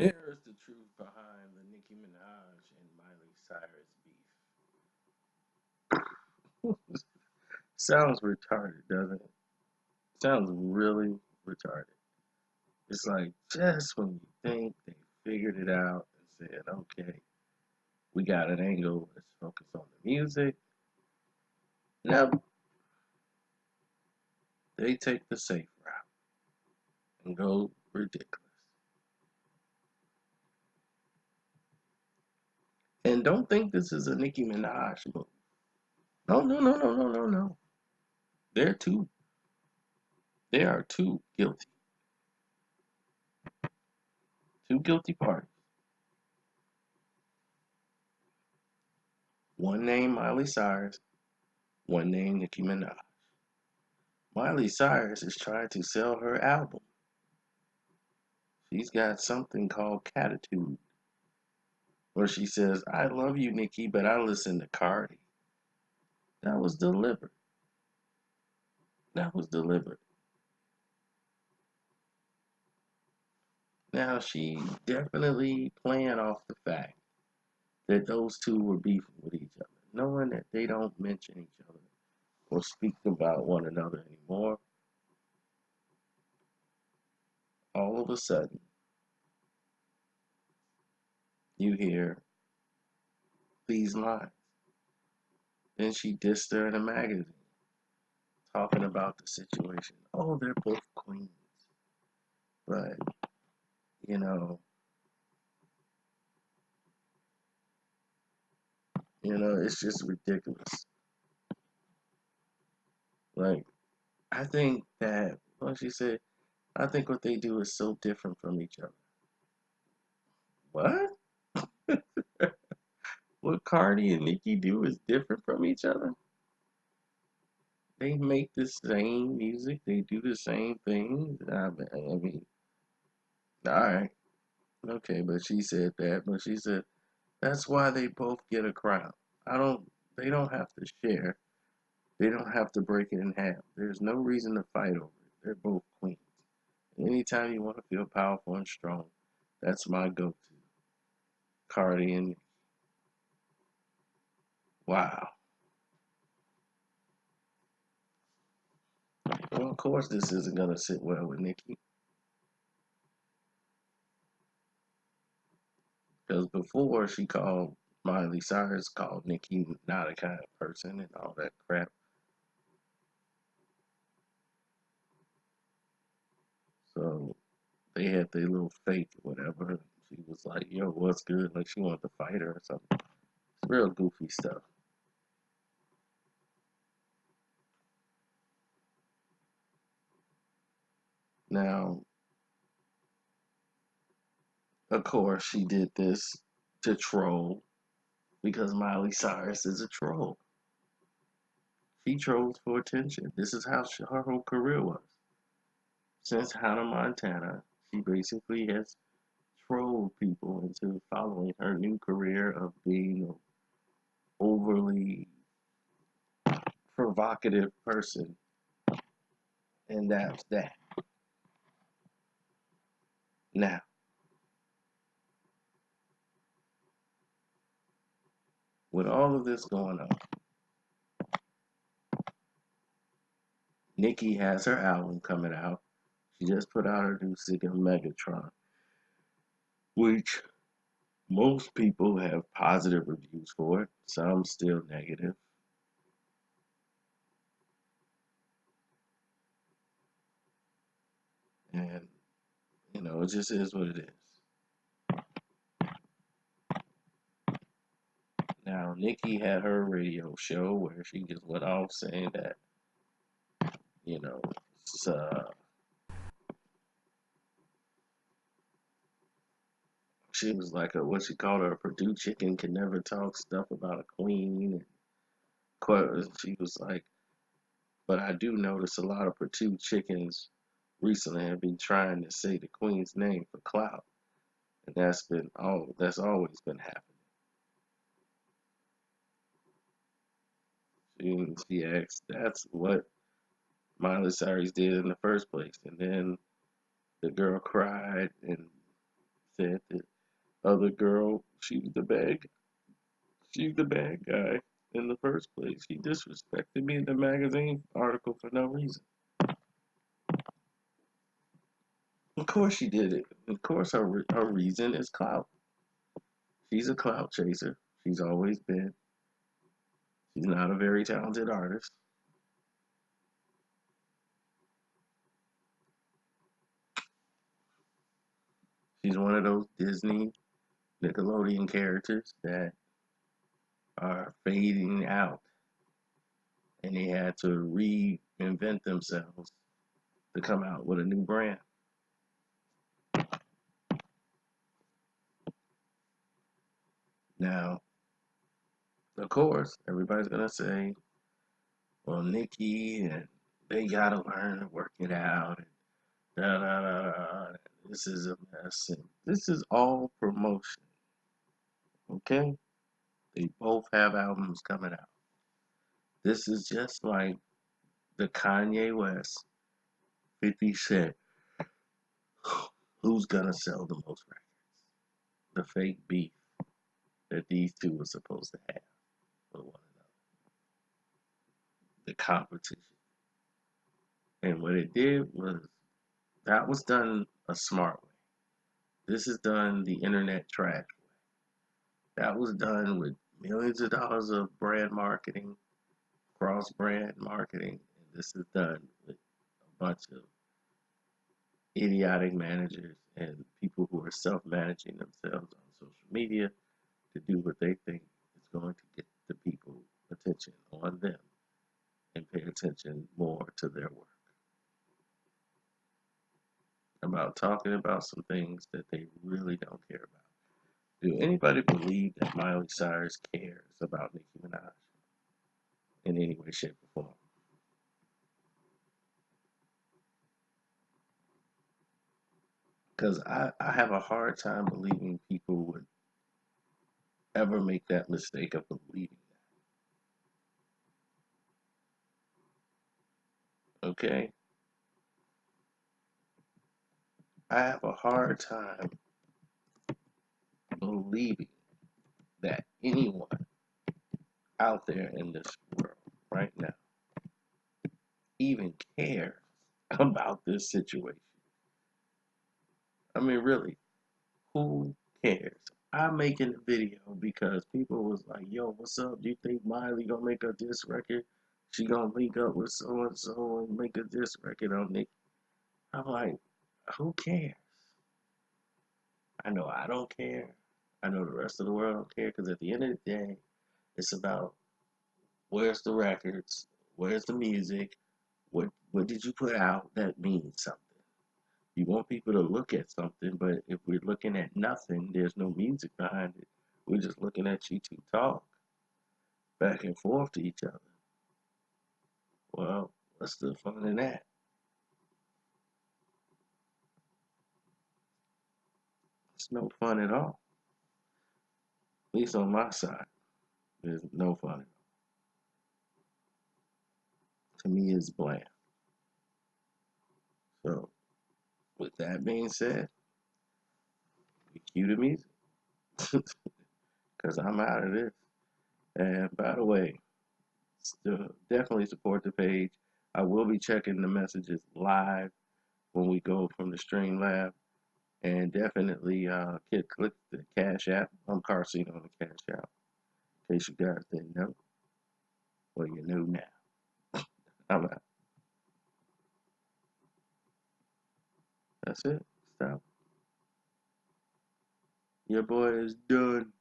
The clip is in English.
Here is the truth behind the Nicki Minaj and Miley Cyrus beef. Sounds retarded, doesn't it? Sounds really retarded. It's like just when you think they figured it out and said, okay, we got an angle, let's focus on the music. Nope, they take the safe route and go ridiculous. And don't think this is a Nicki Minaj move. No, no, no, no, no, no, no. They're too, they are too guilty. Two guilty parties. One named Miley Cyrus, one named Nicki Minaj. Miley Cyrus is trying to sell her album. She's got something called Catitude, where she says, I love you, Nicki, but I listen to Cardi. That was deliberate. That was deliberate. Now, she definitely playing off the fact that those two were beefing with each other, knowing that they don't mention each other or speak about one another anymore. All of a sudden, you hear these lines. Then she dissed her in a magazine, talking about the situation. Oh, they're both queens. But, you know, it's just ridiculous. Like, I think that, well, she said, I think what they do is so different from each other. What? What Cardi and Nicki do is different from each other? They make the same music, they do the same things. I mean, alright, okay, but she said that, but she said, that's why they both get a crown. I don't, they don't have to share. They don't have to break it in half. There's no reason to fight over it. They're both queens. Anytime you want to feel powerful and strong, that's my go-to. Cardi and wow. Well, of course, this isn't gonna sit well with Nicki because before she called Miley Cyrus called Nicki not a kind of person and all that crap. So they had their little fake or whatever. She was like, "Yo, what's good?" Like she wanted to fight her or something. It's real goofy stuff. Now, of course, she did this to troll because Miley Cyrus is a troll. She trolls for attention. This is how her whole career was. Since Hannah Montana, she basically has trolled people into following her new career of being an overly provocative person. And that's that. Now, with all of this going on, Nicki has her album coming out. She just put out her new single Megatron, which most people have positive reviews for it, some still negative. And, it just is what it is. Now, Nicki had her radio show where she just went off saying that, you know, it's, she was like what she called her, a Purdue chicken can never talk stuff about a queen. And she was like, but I do notice a lot of Purdue chickens recently have been trying to say the queen's name for clout. And that's always been happening. She asked, that's what Miley Cyrus did in the first place. And then the girl cried and said the other girl, she's the bad guy in the first place. She disrespected me in the magazine article for no reason. Of course she did it. Of course her reason is clout. She's a clout chaser. She's always been. She's not a very talented artist. She's one of those Disney Nickelodeon characters that are fading out and they had to reinvent themselves to come out with a new brand. Now, of course, everybody's gonna say, well, Nicki and they gotta learn to work it out and da da da da. This is a mess. And this is all promotion, okay? They both have albums coming out. This is just like the Kanye West 50 Cent. Who's gonna sell the most records? The fake beef that these two were supposed to have with one another. The competition. And what it did was that was done a smart way. This is done the internet trash way. That was done with millions of dollars of brand marketing, cross brand marketing. And this is done with a bunch of idiotic managers and people who are self managing themselves on social media to do what they think is going to get the people attention on them and pay attention more to their work. About talking about some things that they really don't care about. Do anybody believe that Miley Cyrus cares about Nicki Minaj in any way, shape, or form? Because I have a hard time believing people would ever make that mistake of believing that. Okay? I have a hard time believing that anyone out there in this world right now even cares about this situation. I mean, really, who cares? I'm making a video because people was like, "Yo, what's up? Do you think Miley gonna make a diss record? She gonna link up with so and so and make a diss record on Nicki?" I'm like, who cares? I know I don't care. I know the rest of the world don't care because at the end of the day, it's about where's the records, where's the music, what did you put out that means something. You want people to look at something, but if we're looking at nothing, there's no music behind it. We're just looking at you two talk back and forth to each other. Well, what's the fun in that? It's no fun at all. At least on my side, there's no fun. To me, it's bland. So, with that being said, we cue the music because I'm out of this. And by the way, still definitely support the page. I will be checking the messages live when we go from the stream lab. And definitely click the Cash App. I'm car seat on the Cash App. In case you guys didn't know. Well, you know now. I'm out. That's it. Stop. Your boy is done.